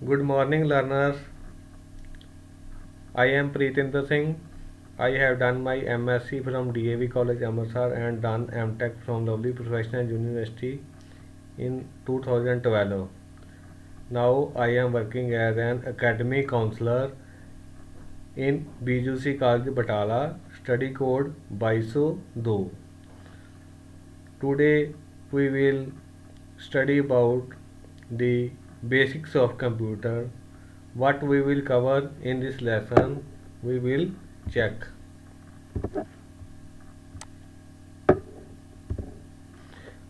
Good morning, learners. I am Preetinder Singh. I have done my MSc from DAV College Amritsar and done MTech from Lovely Professional University in 2012. Now I am working as an academic counselor in BCA College Batala, study code 2202. Today we will study about the basics of computer. What we will cover in this lesson, we will check.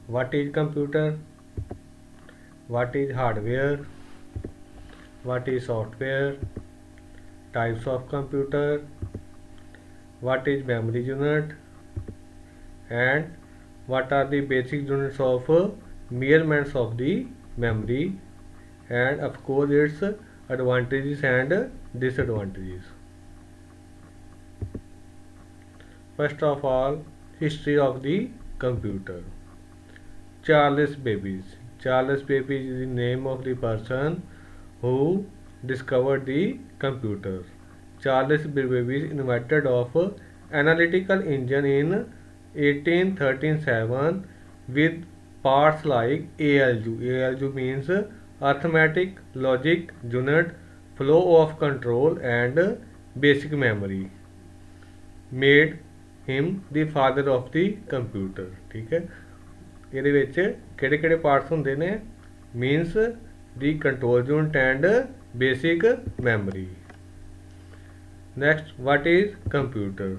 What is computer? What is hardware? What is software? Types of computer? What is memory unit? And what are the basic units of measurements of the memory, and of course its advantages and disadvantages. First of all, history of the computer. Charles Babbage. Charles Babbage is the name of the person who discovered the computer. Charles Babbage invented of analytical engine in 1837 with parts like ALU. ALU means arithmetic, logic, unit, flow of control and basic memory. Made him the father of the computer. ठीक है, ਇਹਦੇ ਵਿੱਚ ਕਿਹੜੇ ਕਿਹੜੇ parts ਹੁੰਦੇ ਨੇ? Means the control unit and basic memory. Next, what is computer?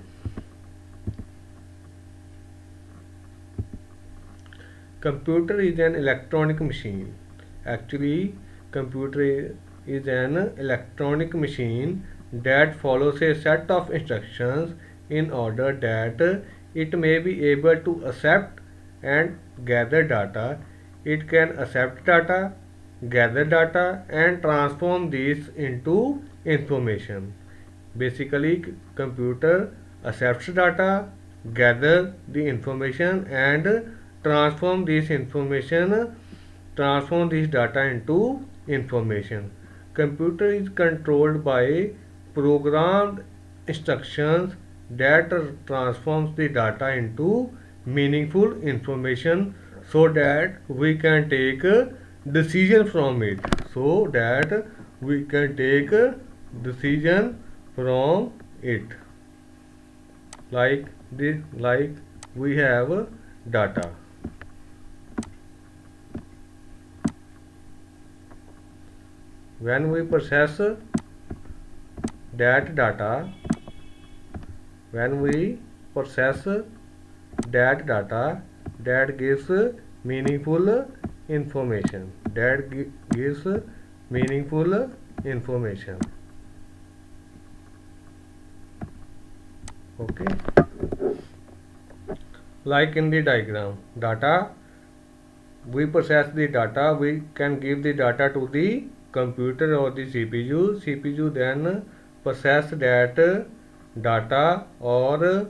Computer is an electronic machine. Actually, computer is an electronic machine that follows a set of instructions in order that it may be able to accept and gather data. It can accept data, gather data and transform these into information. Basically, computer accepts data, gather the information and transform this data into information. Computer is controlled by programmed instructions that transforms the data into meaningful information so that we can take decision from it. Like we have data. When we process that data, that gives meaningful information. Okay, like in the diagram, data, we process the data, we can give the data to the computer or the CPU. CPU then process that data or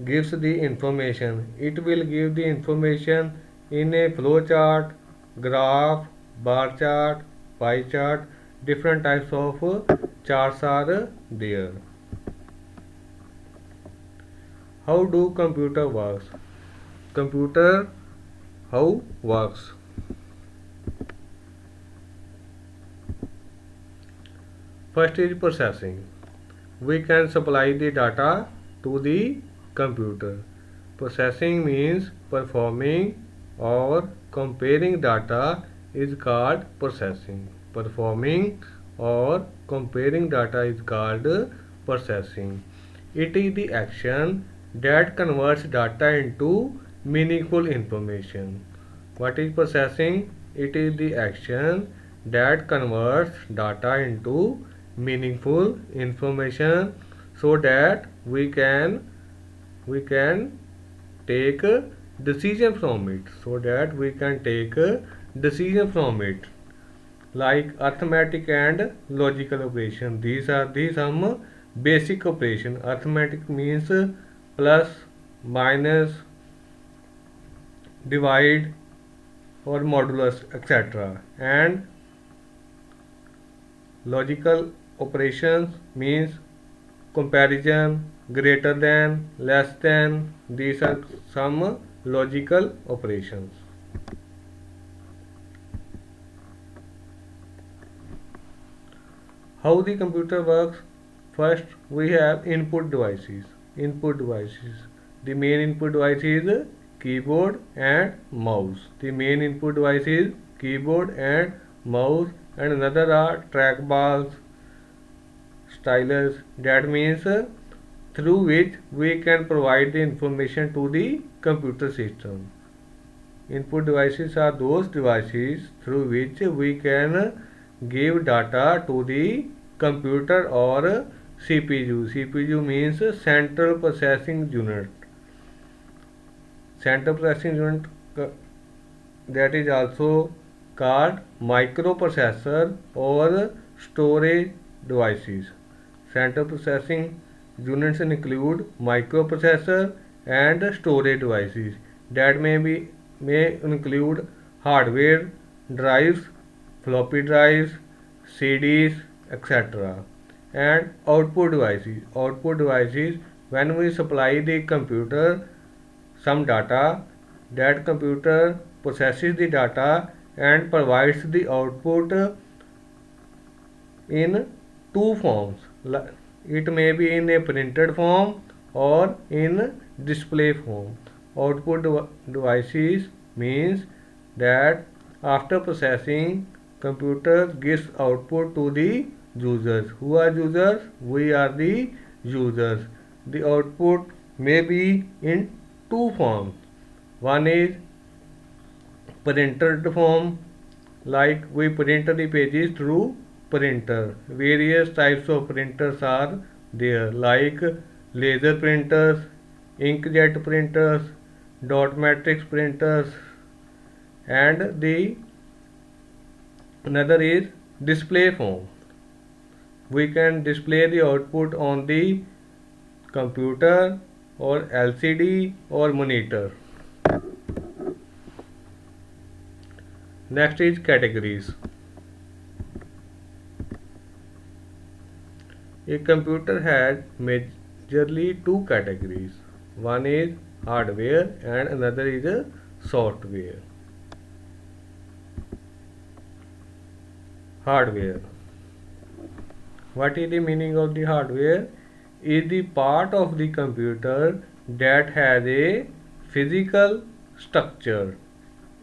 gives the information. It will give the information in a flow chart, graph, bar chart, pie chart. Different types of charts are there. How do computer works? How works? First is processing. We can supply the data to the computer. Processing means performing or comparing data is called processing. It is the action that converts data into meaningful information. What is processing? It is the action that converts data into meaningful information so that we can take a decision from it. Like arithmetic and logical operation. These are some basic operation. Arithmetic means plus, minus, divide or modulus, etc. And Logical operations means comparison, greater than, less than. These are some logical operations. How the computer works? First, we have input devices. The main input device is keyboard and mouse. And another are trackballs, stylus. That means through which we can provide the information to the computer system. Input devices are those devices through which we can give data to the computer or CPU. CPU means Central Processing Unit. That is also called microprocessor or storage devices. Central processing units include microprocessor and storage devices that may include hardware drives, floppy drives, CDs, etc. And output devices, when we supply the computer some data, that computer processes the data and provides the output in two forms. It may be in a printed form or in display form. Output devices means that after processing, computer gives output to the users. Who are users? We are the users. The output may be in two forms. One is printed form, like we print the pages through printer. Various types of printers are there, like laser printers, inkjet printers, dot matrix printers, and the another is display form. We can display the output on the computer or LCD or monitor. Next is categories. A computer has majorly two categories. One is hardware and another is software. Hardware. What is the meaning of the hardware? Is the part of the computer that has a physical structure.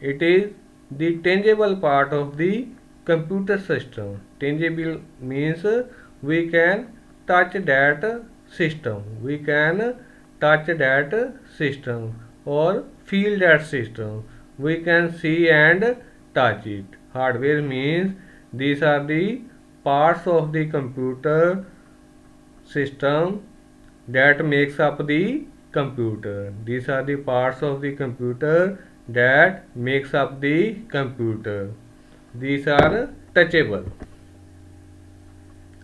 It is the tangible part of the computer system. Tangible means we can touch that system. Or feel that system. We can see and touch it. Hardware means these are the parts of the computer system that makes up the computer. These are the parts of the computer that makes up the computer. These are touchable.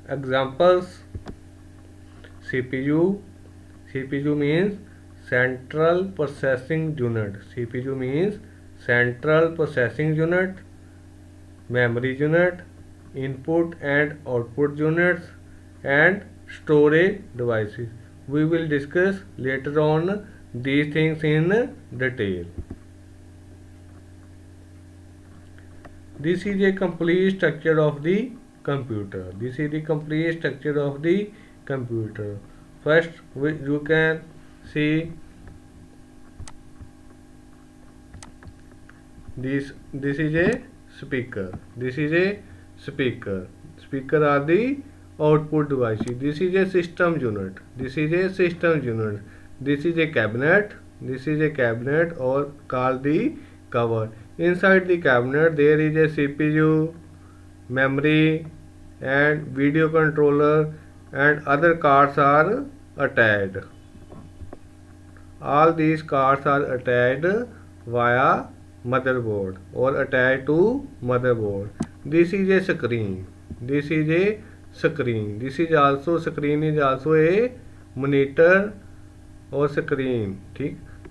Examples: CPU. CPU means Central Processing Unit. CPU means Central Processing Unit. Memory unit, input and output units, and storage devices. We will discuss later on these things in detail. This is a complete structure of the computer. First, you can see this is a speaker. Speaker are the output devices. This is a system unit. This is a cabinet or called the cover. Inside the cabinet there is a CPU, memory and video controller, and other cards are attached. All these cards are attached via motherboard or attached to motherboard. This is a screen. Screen is also a monitor or screen.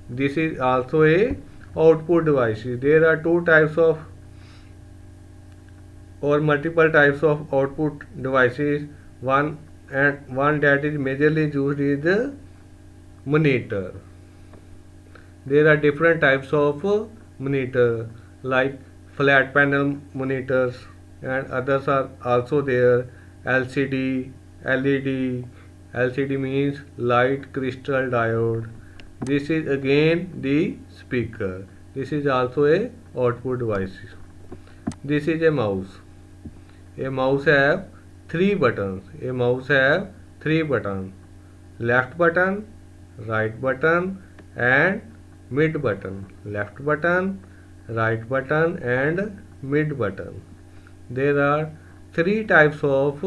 This is also a output device. There are two types of or multiple types of output devices. One that is majorly used is the monitor. There are different types of monitor like flat panel monitors, and others are also there. LCD, LED. LCD means light crystal diode. This is again the speaker. This is also a output device. This is a mouse. A mouse have three buttons. A mouse have three buttons. Left button, right button, and mid button. Left button, right button, and mid button. There are three types of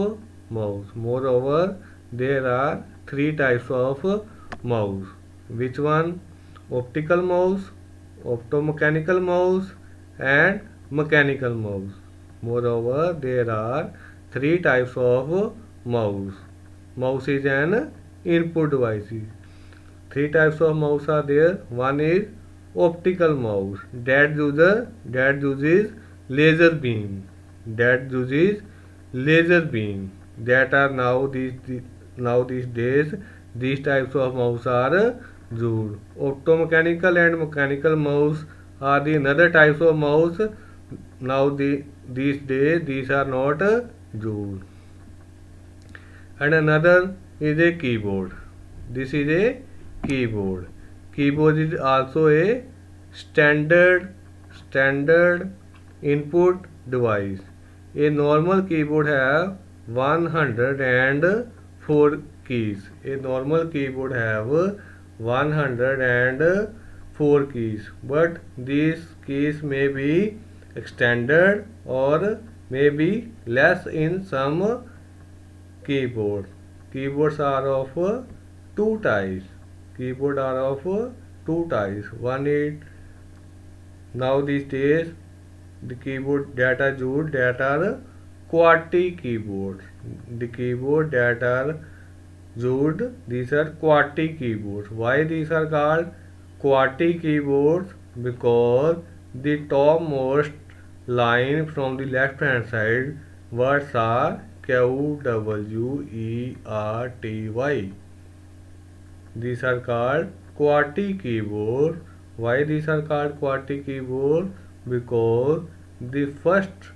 mouse. Moreover, there are three types of mouse. Which one? Optical mouse, optomechanical mouse, and mechanical mouse. Moreover, there are three types of mouse. Mouse is an input device. Three types of mouse are there. One is optical mouse that uses laser beam. That uses laser beam. That are these days these types of mouse are used. Optomechanical and mechanical mouse are the another types of mouse. Now these days these are not used. And another is a keyboard. This is a keyboard. Keyboard is also a standard input device. A normal keyboard have 104 keys. A normal keyboard have 104 keys, but these keys may be extended or may be less in some keyboard. Keyboards are of two types. Keyboard are of two types. One is now these days the keyboard that are used that are QWERTY keyboards. The keyboard that are used, these are QWERTY keyboards. Why these are called QWERTY keyboards? Because the topmost line from the left hand side words are QWERTY. These are called QWERTY keyboard. Why these are called QWERTY keyboard? Because the first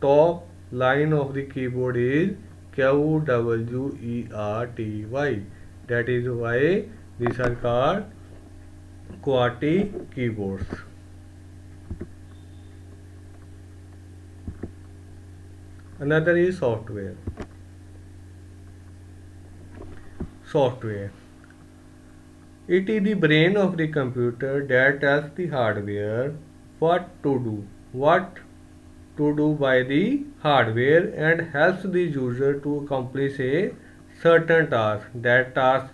top line of the keyboard is QWERTY. That is why these are called QWERTY keyboards. Another is software. Software. It is the brain of the computer that tells the hardware what to do by the hardware and helps the user to accomplish a certain task. That task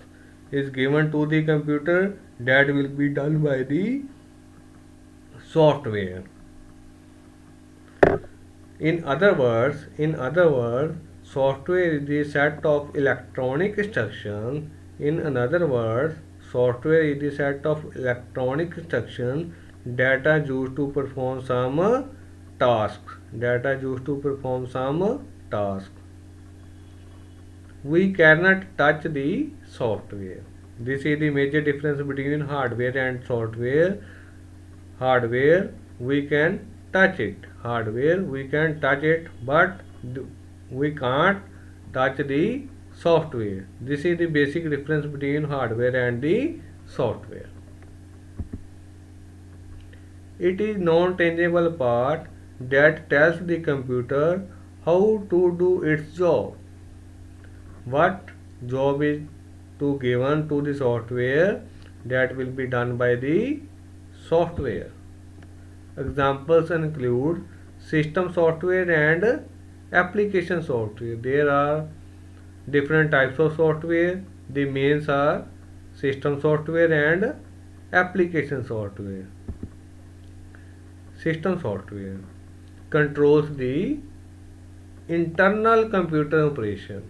is given to the computer that will be done by the software. In other words, software is the set of electronic instructions. In other words, software is the set of electronic instructions that are used to perform some tasks. We cannot touch the software. This is the major difference between hardware and software. Hardware we can touch it. But we can't touch the software. This is the basic difference between hardware and the software. It is non-tangible part that tells the computer how to do its job. What job is to given to the software that will be done by the software. Examples include system software and application software. There are different types of software. The mains are system software and application software. System software controls the internal computer operation.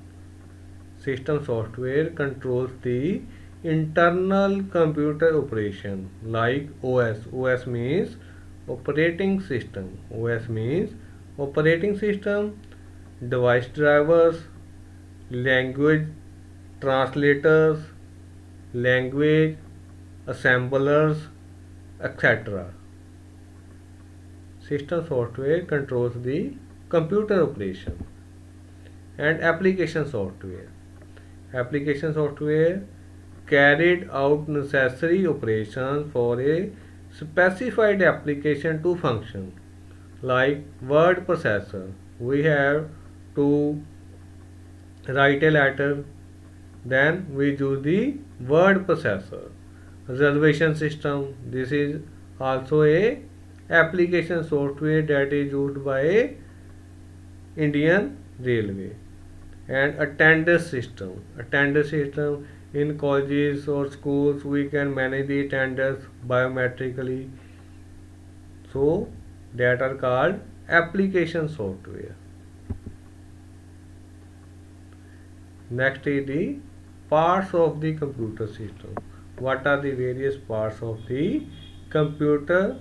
System software controls the internal computer operation like OS. OS means operating system. OS means Operating system, device drivers, language translators, language assemblers, etc. System software controls the computer operation. And application software. Application software carried out necessary operations for a specified application to function. Like word processor, we have to write a letter, then we use the word processor. Reservation system, this is also a application software that is used by Indian Railway. And attendance system, in colleges or schools we can manage the attendance biometrically, so that are called application software. Next is the parts of the computer system. What are the various parts of the computer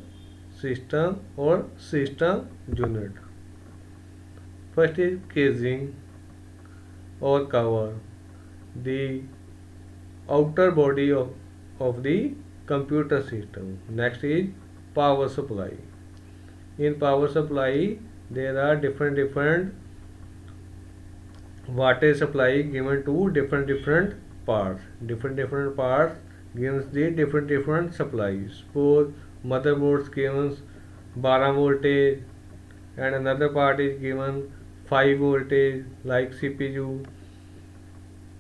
system or system unit? First is casing or cover, the outer body of the computer system. Next is power supply. In power supply there are different voltage supply given to different parts. Different parts gives the different supplies. Suppose motherboard gives 12 voltage and another part is given 5 voltage like CPU.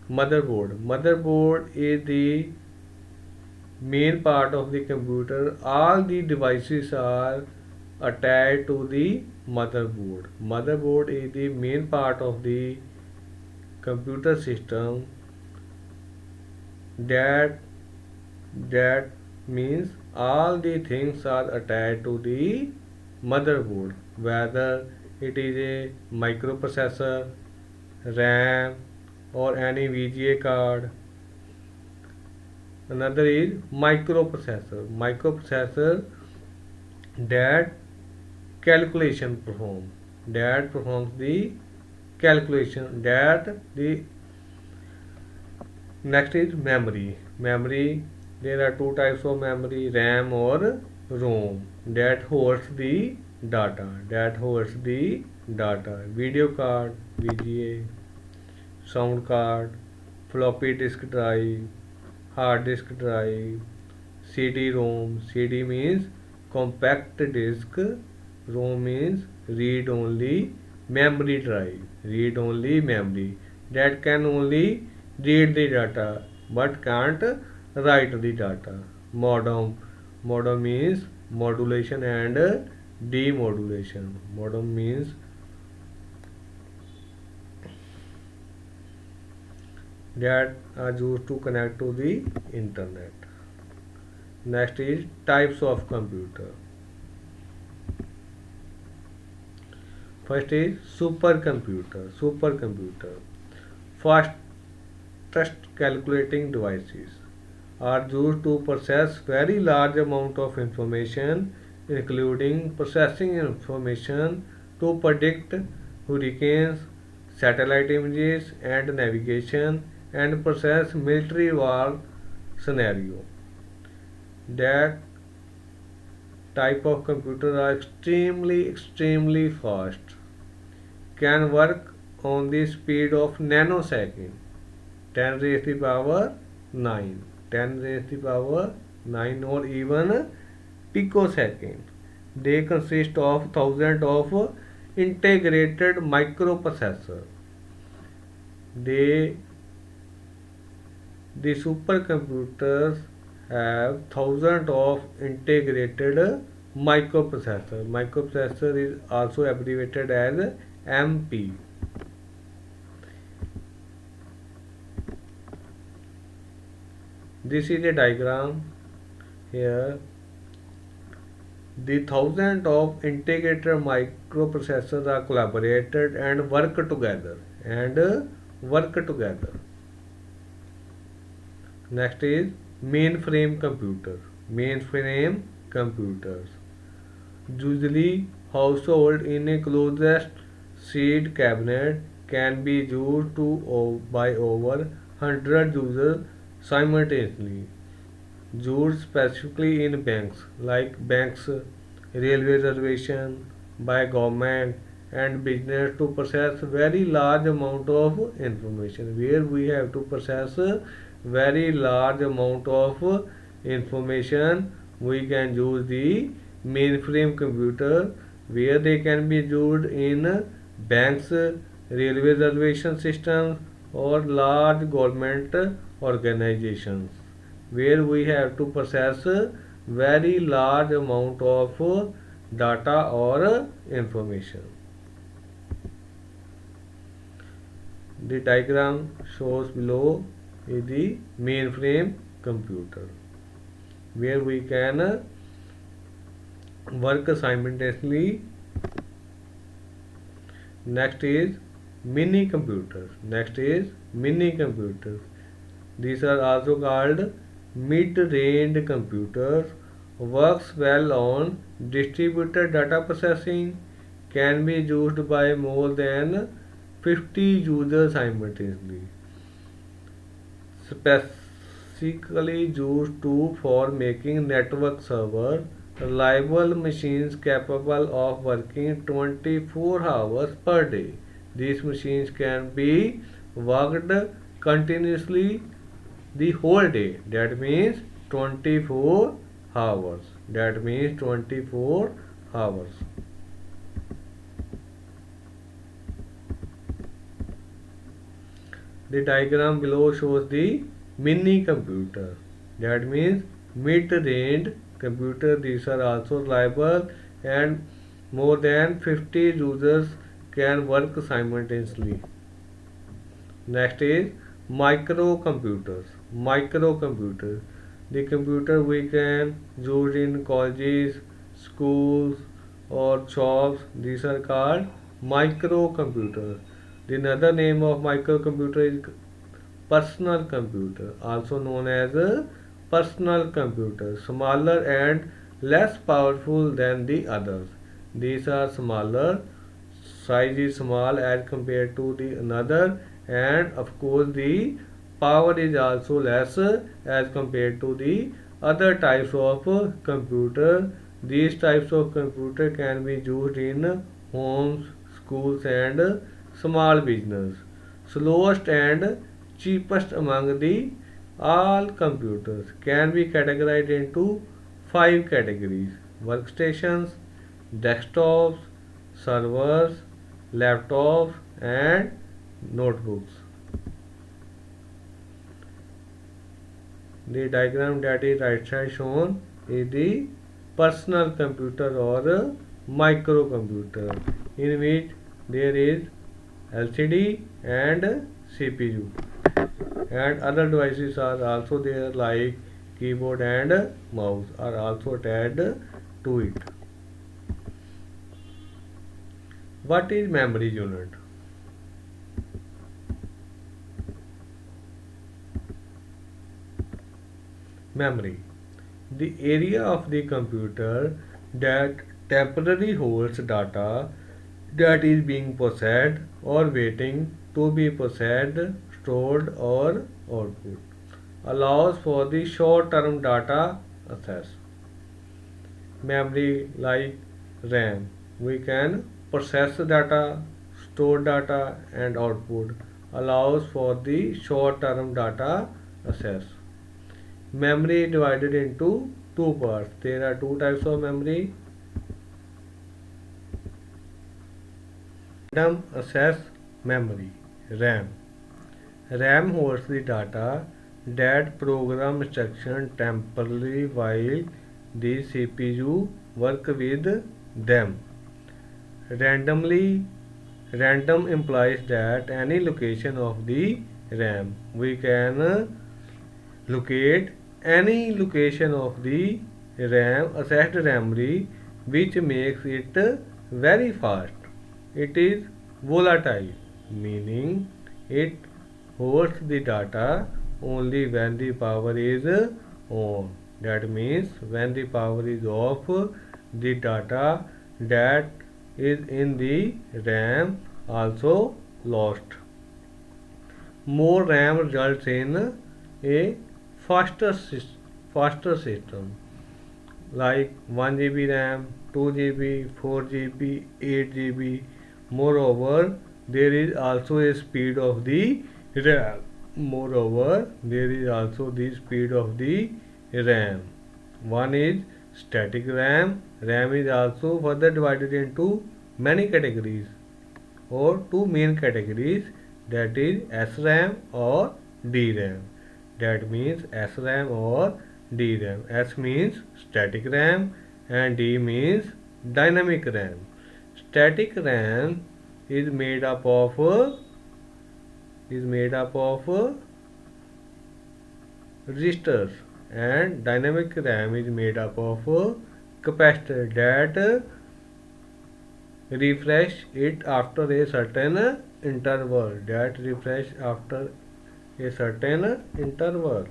Motherboard is the main part of the computer. All the devices are attached to the motherboard. Motherboard is the main part of the computer system. That means all the things are attached to the motherboard, whether it is a microprocessor, RAM or any VGA card. Another is microprocessor that performs the calculation. Next is memory. There are two types of memory, RAM or ROM, that holds the data. Video card, VGA, sound card, floppy disk drive, hard disk drive, CD-ROM. CD means compact disk, ROM means read-only memory drive, that can only read the data but can't write the data. Modem means modulation and demodulation. Modem means that are used to connect to the internet. Next is types of computer. First is supercomputer. Fastest calculating devices are used to process very large amount of information, including processing information to predict hurricanes, satellite images and navigation, and process military war scenario. That type of computer are extremely fast, can work on the speed of nanosecond, 10 raised to the power 9 or even picosecond. They consist of thousands of integrated microprocessors. The supercomputers have thousands of integrated microprocessor. Microprocessor is also abbreviated as MP. This is a diagram here. The thousands of integrated microprocessors are collaborated and work together. Next is mainframe computers, usually household in a closest seed cabinet can be used by over 100 users simultaneously. Used specifically in banks like banks, railway reservation by government and business to process very large amount of information. Where we have to process very large amount of information, we can use the mainframe computer, where they can be used in banks, railway reservation systems, or large government organizations, where we have to process very large amount of data or information. The diagram shows below is the mainframe computer, where we can work simultaneously. Next is mini computers. These are also called mid-range computers. Works well on distributed data processing. Can be used by more than 50 users simultaneously. Specifically used for making network servers, reliable machines capable of working 24 hours per day. These machines can be worked continuously the whole day. That means 24 hours. That means 24 hours. The diagram below shows the mini computer. That means mid-range computer. These are also reliable and more than 50 users can work simultaneously. Next is microcomputers. The computer we can use in colleges, schools, or shops. These are called microcomputers. The another name of microcomputer is personal computer, also known as a personal computer, smaller and less powerful than the others. These are smaller, size is small as compared to the another, and of course the power is also less as compared to the other types of computer. These types of computer can be used in homes, schools, and small business. Slowest and cheapest among the all computers can be categorized into 5 categories: workstations, desktops, servers, laptops, and notebooks. The diagram that is right side shown is the personal computer or microcomputer, in which there is LCD and CPU, and other devices are also there like keyboard and mouse are also attached to it. What is memory unit? Memory, the area of the computer that temporarily holds data that is being processed or waiting to be processed, stored, or output. Allows for the short-term data access. Memory like RAM, we can process data, store data, and output. Allows for the short-term data access. Memory divided into two parts. There are two types of memory: random access memory, RAM. RAM holds the data that program instruction temporarily while the CPU work with them. Random implies that any location of the RAM, we can locate any location of the RAM, accessed memory, which makes it very fast. It is volatile, meaning it holds the data only when the power is on. That means when the power is off, the data that is in the RAM also lost. More RAM results in a faster system like 1 GB RAM, 2 GB, 4 GB, 8 GB. Moreover, there is also a speed of the RAM. Moreover, there is also the speed of the RAM. One is static RAM. RAM is also further divided into many categories or two main categories, that is SRAM or DRAM. That means SRAM or DRAM. S means static RAM and D means dynamic RAM. Static RAM is made up of resistors, and dynamic RAM is made up of capacitor that refresh it after a certain interval.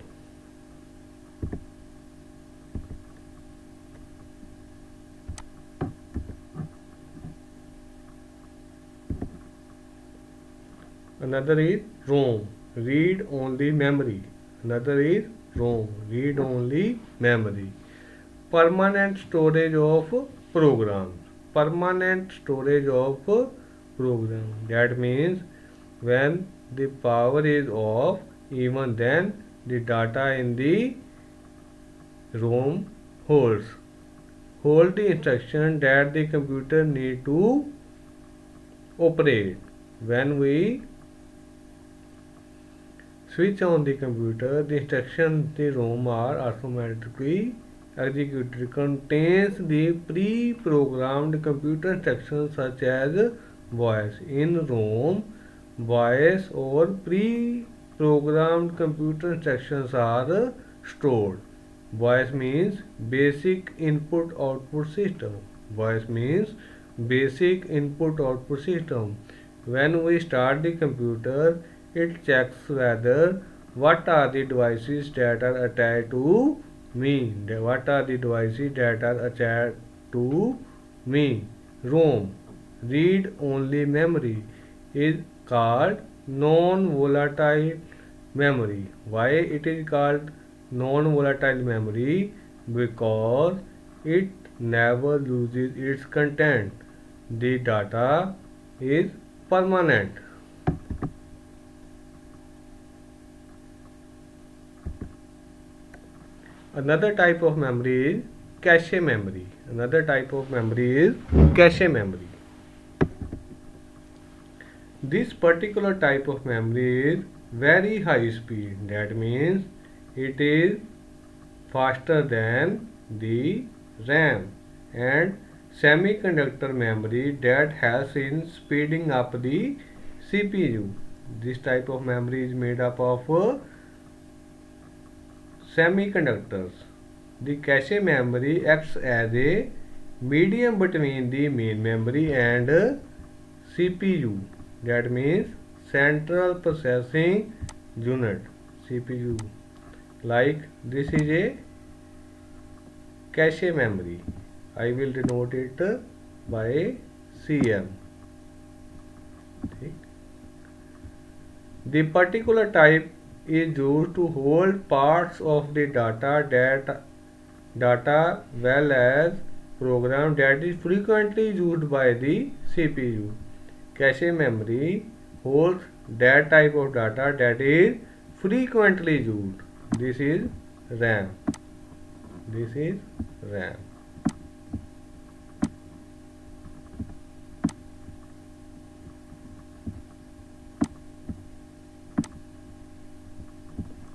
Another is ROM, read only memory. Permanent storage of programs. That means when the power is off, even then the data in the ROM holds the instruction that the computer need to operate. When we switch on the computer, the instructions in the ROM are automatically executed. Contains the pre-programmed computer instructions such as voice. In ROM, voice or pre-programmed computer instructions are stored. Voice means basic input-output system. When we start the computer, it checks whether what are the devices that are attached to me. ROM, read only memory, is called non-volatile memory. Why it is called non-volatile memory? Because it never loses its content. The data is permanent. Another type of memory is cache memory. This particular type of memory is very high speed. That means it is faster than the RAM, and semiconductor memory that helps in speeding up the CPU. This type of memory is made up of semiconductors. The cache memory acts as a medium between the main memory and CPU. That means central processing unit, CPU. Like this is a cache memory. I will denote it by CM. The particular type is used to hold parts of the data well as program that is frequently used by the CPU. Cache memory holds that type of data that is frequently used. This is RAM.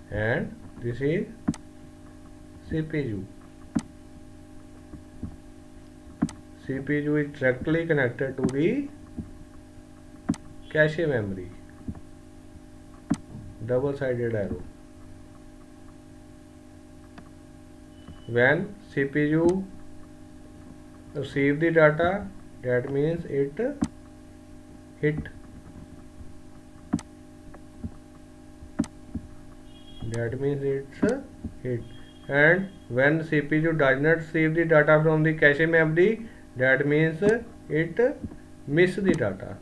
And this is CPU. CPU is directly connected to the cache memory. Double-sided arrow. When CPU receives the data, that means it hit. And when CPU does not receive the data from the cache memory, that means it miss the data.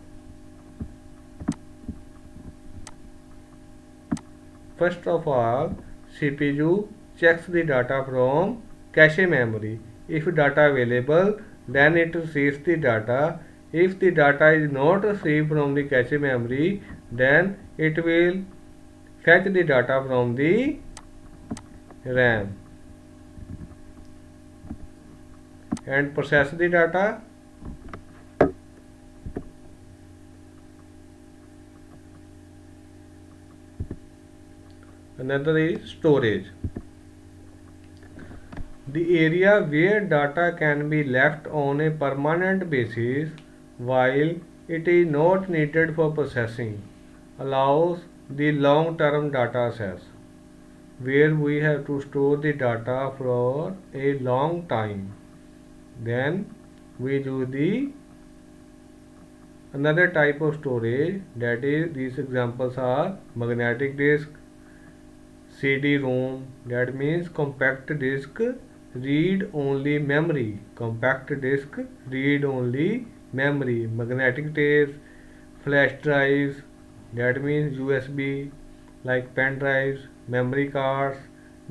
First of all, CPU checks the data from cache memory. If data available, then it receives the data. If the data is not received from the cache memory, then it will fetch the data from the RAM and process the data. Another is storage. The area where data can be left on a permanent basis while it is not needed for processing allows the long-term data access, where we have to store the data for a long time. Then we do the another type of storage, that is, these examples are magnetic disk, CD-ROM, that means compact disk read only memory, compact disk read only memory, magnetic tapes, flash drives, that means USB, like pen drives, memory cards,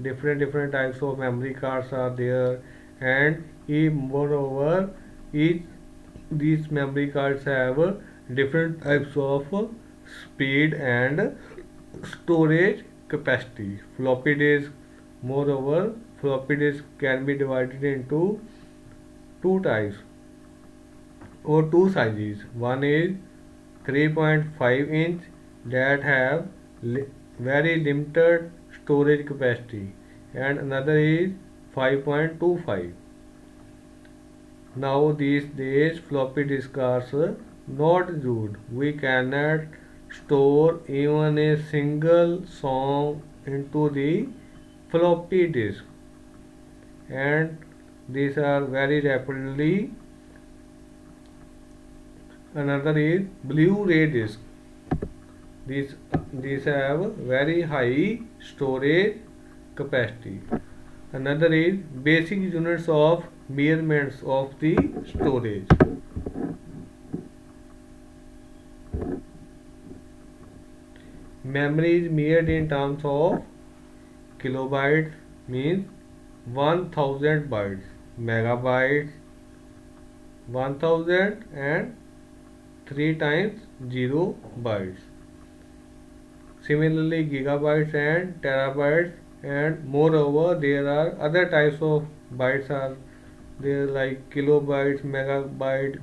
different types of memory cards are there, and moreover each these memory cards have different types of speed and storage capacity. Floppy disk, moreover floppy disk can be divided into two types or two sizes. One is 3.5 inch that have very limited storage capacity, and another is 5.25. Now these days floppy disks are not used. We cannot store even a single song into the floppy disk, and these are very rapidly. Another is Blu-ray disc. These have very high storage capacity. Another is basic units of measurements of the storage. Memory is measured in terms of kilobytes, means 1000 bytes, megabytes 1000 and 3 times 0 bytes. Similarly, gigabytes and terabytes, and moreover there are other types of bytes are there, like kilobytes, megabyte,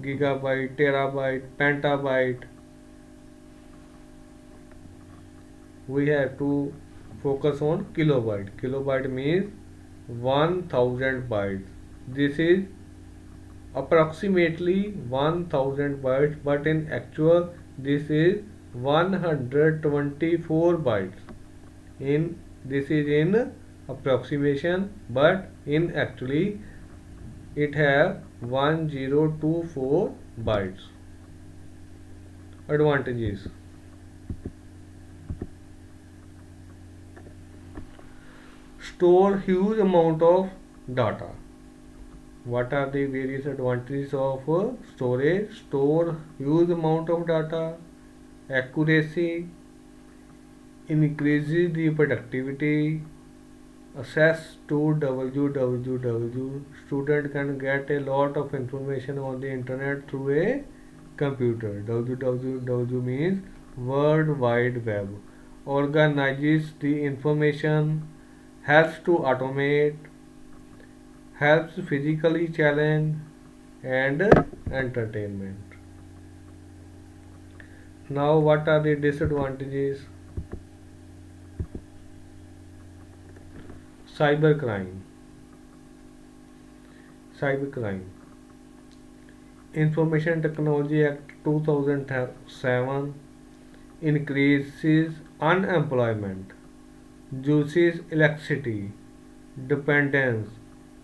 gigabyte, terabyte, petabyte. We have to focus on kilobyte. Kilobyte means 1000 bytes. This is approximately 1000 bytes, but in actual this is 124 bytes. This is in approximation, but in actually it have 1024 bytes. Advantages: store huge amount of data. What are the various advantages of storage? Store huge amount of data. Accuracy, increases the productivity. Access to www. Student can get a lot of information on the internet through a computer. www means World Wide Web. Organizes the information, helps to automate, helps physically challenge, and entertainment. Now what are the disadvantages? Cybercrime. Information Technology Act 2007 increases unemployment, reduces electricity dependence,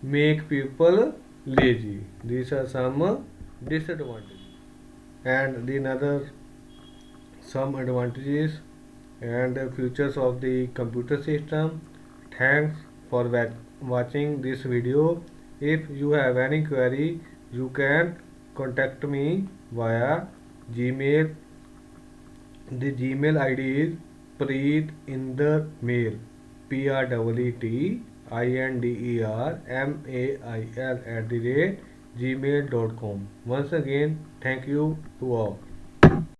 make people lazy. These are some disadvantages. And the another some advantages and features of the computer system. Thanks for watching this video. If you have any query, you can contact me via Gmail. The Gmail ID is preetindermail, PREETINDERMAIL @gmail.com. Once again, thank you to all.